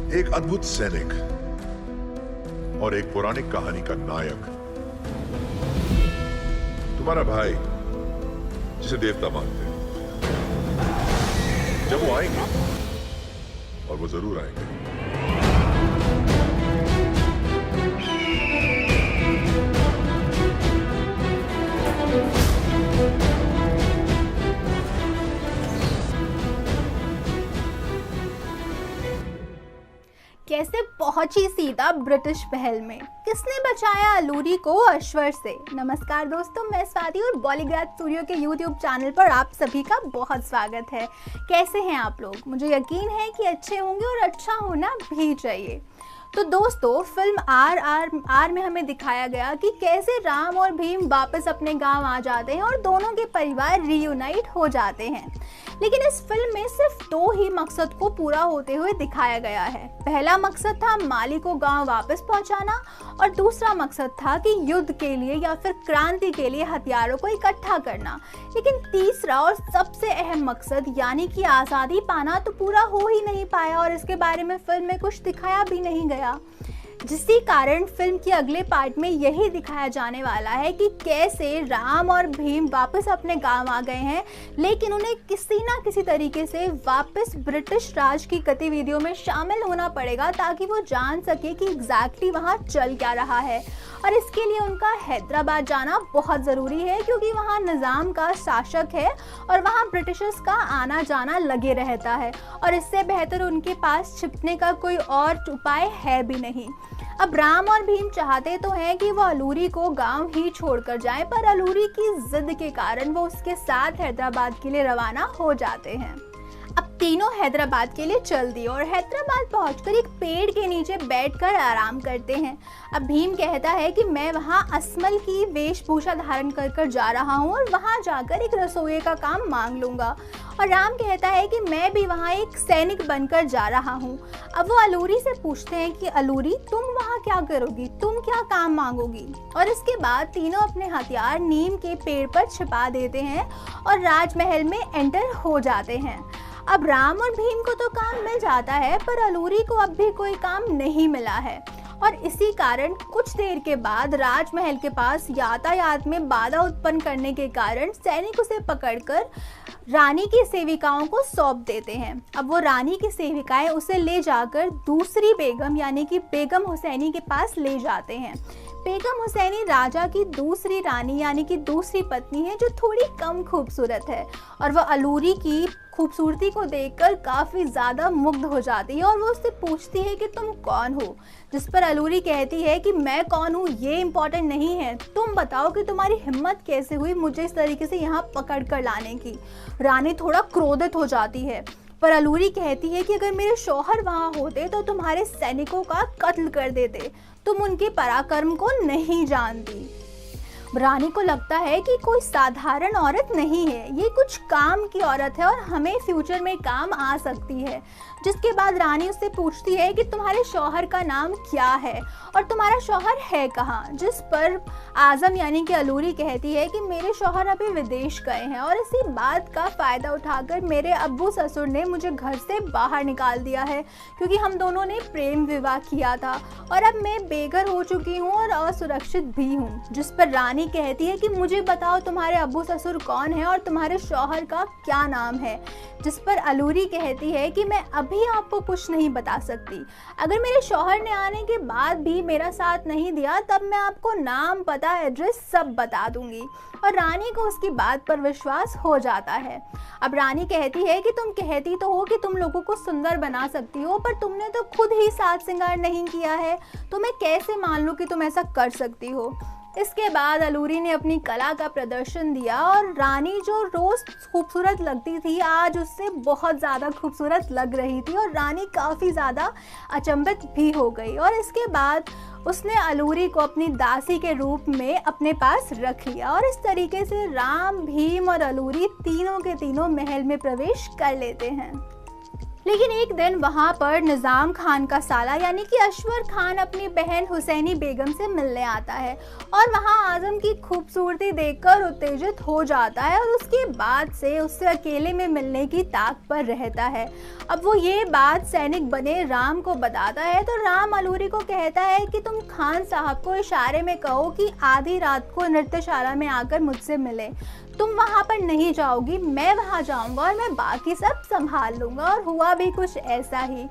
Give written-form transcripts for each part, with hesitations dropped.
एक अद्भुत सैनिक और एक पौराणिक कहानी का नायक, तुम्हारा भाई जिसे देवता मानते हैं। जब वो आएंगे, और वो जरूर आएंगे, कैसे पहुंची सीता ब्रिटिश महल में, किसने बचाया अलूरी को अश्वर से। नमस्कार दोस्तों, मैं स्वाति और बॉलीग्राज स्टूडियो के यूट्यूब चैनल पर आप सभी का बहुत स्वागत है। कैसे हैं आप लोग? मुझे यकीन है कि अच्छे होंगे और अच्छा होना भी चाहिए। तो दोस्तों, फिल्म आर में हमें दिखाया गया कि कैसे राम और भीम वापस अपने गांव आ जाते हैं और दोनों के परिवार रीयूनाइट हो जाते हैं। लेकिन इस फिल्म में सिर्फ दो ही मकसद को पूरा होते हुए दिखाया गया है। पहला मकसद था माली को गांव वापस पहुंचाना और दूसरा मकसद था कि युद्ध के लिए या फिर क्रांति के लिए हथियारों को इकट्ठा करना। लेकिन तीसरा और सबसे अहम मकसद यानी कि आज़ादी पाना तो पूरा हो ही नहीं पाया और इसके बारे में फिल्म में कुछ दिखाया भी नहीं गया। जिसके कारण फिल्म के अगले पार्ट में यही दिखाया जाने वाला है कि कैसे राम और भीम वापस अपने गांव आ गए हैं, लेकिन उन्हें किसी ना किसी तरीके से वापस ब्रिटिश राज की गतिविधियों में शामिल होना पड़ेगा ताकि वो जान सके कि एग्जैक्टली वहाँ चल क्या रहा है। और इसके लिए उनका हैदराबाद जाना बहुत ज़रूरी है क्योंकि वहाँ निज़ाम का शासक है और वहाँ ब्रिटिशर्स का आना जाना लगे रहता है और इससे बेहतर उनके पास छिपने का कोई और उपाय है भी नहीं। अब राम और भीम चाहते तो हैं कि वो अलूरी को गांव ही छोड़कर जाएं, पर अलूरी की जिद के कारण वो उसके साथ हैदराबाद के लिए रवाना हो जाते हैं। अब तीनों हैदराबाद के लिए चल दिए और हैदराबाद पहुंचकर एक पेड़ के नीचे बैठकर आराम करते हैं। अब भीम कहता है कि मैं वहां असमल की वेशभूषा धारण कर जा रहा हूं और वहां जाकर एक रसोई का काम मांग लूंगा। और राम कहता है कि मैं भी वहां एक सैनिक बनकर जा रहा हूं। अब वो अलूरी से पूछते हैं कि अलूरी, तुम वहां क्या करोगी, तुम क्या काम मांगोगी? और इसके बाद तीनों अपने हथियार नीम के पेड़ पर छिपा देते हैं और राजमहल में एंटर हो जाते हैं। अब राम और भीम को तो काम मिल जाता है, पर अलूरी को अब भी कोई काम नहीं मिला है और इसी कारण कुछ देर के बाद राजमहल के पास यातायात में बाधा उत्पन्न करने के कारण सैनिक उसे पकड़कर रानी की सेविकाओं को सौंप देते हैं। अब वो रानी की सेविकाएं उसे ले जाकर दूसरी बेगम यानी कि बेगम हुसैनी के पास ले जाते हैं। बेगम हुसैनी राजा की दूसरी रानी यानी कि दूसरी पत्नी है जो थोड़ी कम खूबसूरत है और वह अलूरी की खूबसूरती को देखकर काफ़ी ज़्यादा मुग्ध हो जाती है और वो उससे पूछती है कि तुम कौन हो। जिस पर अलूरी कहती है कि मैं कौन हूँ ये इम्पोर्टेंट नहीं है, तुम बताओ कि तुम्हारी हिम्मत कैसे हुई मुझे इस तरीके से यहाँ पकड़ कर लाने की। रानी थोड़ा क्रोधित हो जाती है, पर अलूरी कहती है कि अगर मेरे शौहर वहाँ होते तो तुम्हारे सैनिकों का कत्ल कर देते, तुम उनके पराक्रम को नहीं जानती। रानी को लगता है कि कोई साधारण औरत नहीं है, ये कुछ काम की औरत है और हमें फ्यूचर में काम आ सकती है। जिसके बाद रानी उससे पूछती है कि तुम्हारे शौहर का नाम क्या है और तुम्हारा शौहर है कहाँ। जिस पर आजम यानी कि अलूरी कहती है कि मेरे शौहर अभी विदेश गए हैं और इसी बात का फ़ायदा उठाकर मेरे अब्बू ससुर ने मुझे घर से बाहर निकाल दिया है क्योंकि हम दोनों ने प्रेम विवाह किया था और अब मैं बेघर हो चुकी हूँ और असुरक्षित भी हूँ। जिस पर रानी कहती है कि मुझे बताओ तुम्हारे अब्बू ससुर कौन है और तुम्हारे शौहर का क्या नाम है। जिस पर अलूरी कहती है कि मैं अभी आपको कुछ नहीं बता सकती, अगर मेरे शौहर ने आने के बाद भी मेरा साथ नहीं दिया तब मैं आपको नाम, पता, एड्रेस सब बता दूंगी। और रानी को उसकी बात पर विश्वास हो जाता है। अब रानी कहती है कि तुम कहती तो हो कि तुम लोगों को सुंदर बना सकती हो, पर तुमने तो खुद ही साज श्रृंगार नहीं किया है, तो मैं कैसे मान लूँ कि तुम ऐसा कर सकती हो। इसके बाद अलूरी ने अपनी कला का प्रदर्शन दिया और रानी जो रोज़ खूबसूरत लगती थी आज उससे बहुत ज़्यादा खूबसूरत लग रही थी और रानी काफ़ी ज़्यादा अचंभित भी हो गई। और इसके बाद उसने अलूरी को अपनी दासी के रूप में अपने पास रख लिया और इस तरीके से राम, भीम और अलूरी तीनों के तीनों महल में प्रवेश कर लेते हैं। लेकिन एक दिन वहाँ पर निज़ाम खान का साला यानी कि अश्वर खान अपनी बहन हुसैनी बेगम से मिलने आता है और वहाँ आज़म की खूबसूरती देखकर उत्तेजित हो जाता है और उसके बाद से उससे अकेले में मिलने की ताक पर रहता है। अब वो ये बात सैनिक बने राम को बताता है तो राम अलूरी को कहता है कि तुम खान साहब को इशारे में कहो कि आधी रात को नृत्यशाला में आकर मुझसे मिले। तुम वहाँ पर नहीं जाओगी, मैं वहाँ जाऊँगा और मैं बाकी सब संभाल लूँगा। और हुआ भी कुछ ऐसा ही।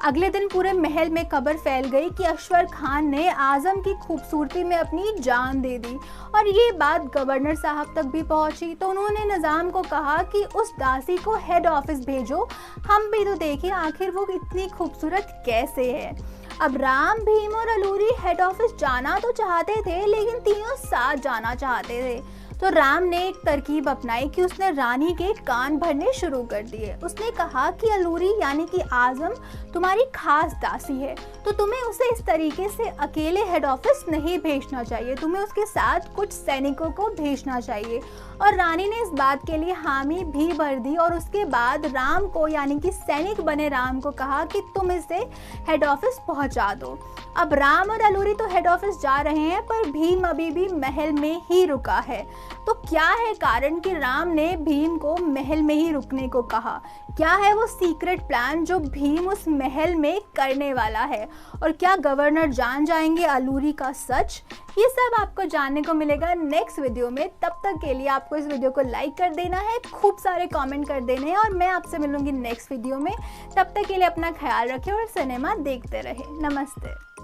अगले दिन पूरे महल में खबर फैल गई कि अश्वर खान ने आज़म की खूबसूरती में अपनी जान दे दी और ये बात गवर्नर साहब तक भी पहुंची। तो उन्होंने निज़ाम को कहा कि उस दासी को हेड ऑफिस भेजो, हम भी तो देखें आखिर वो इतनी खूबसूरत कैसे है। अब राम, भीम और अलूरी हेड ऑफिस जाना तो चाहते थे लेकिन तीनों साथ जाना चाहते थे। तो राम ने एक तरकीब अपनाई कि उसने रानी के कान भरने शुरू कर दिए। उसने कहा कि अलूरी यानी कि आज़म तुम्हारी खास दासी है, तो तुम्हें उसे इस तरीके से अकेले हेड ऑफिस नहीं भेजना चाहिए, तुम्हें उसके साथ कुछ सैनिकों को भेजना चाहिए। और रानी ने इस बात के लिए हामी भी भर दी और उसके बाद राम को यानी कि सैनिक बने राम को कहा कि तुम इसे हेड ऑफिस पहुंचा दो। अब राम और अलूरी तो हेड ऑफिस जा रहे हैं पर भीम अभी भी महल में ही रुका है। तो क्या है कारण कि राम ने भीम को महल में ही रुकने को कहा? क्या है वो सीक्रेट प्लान जो भीम उस महल में करने वाला है? और क्या गवर्नर जान जाएंगे अलूरी का सच? ये सब आपको जानने को मिलेगा नेक्स्ट वीडियो में। तब तक के लिए आपको इस वीडियो को लाइक कर देना है, खूब सारे कमेंट कर देने हैं और मैं आपसे मिलूंगी नेक्स्ट वीडियो में। तब तक के लिए अपना ख्याल रखें और सिनेमा देखते रहें। नमस्ते।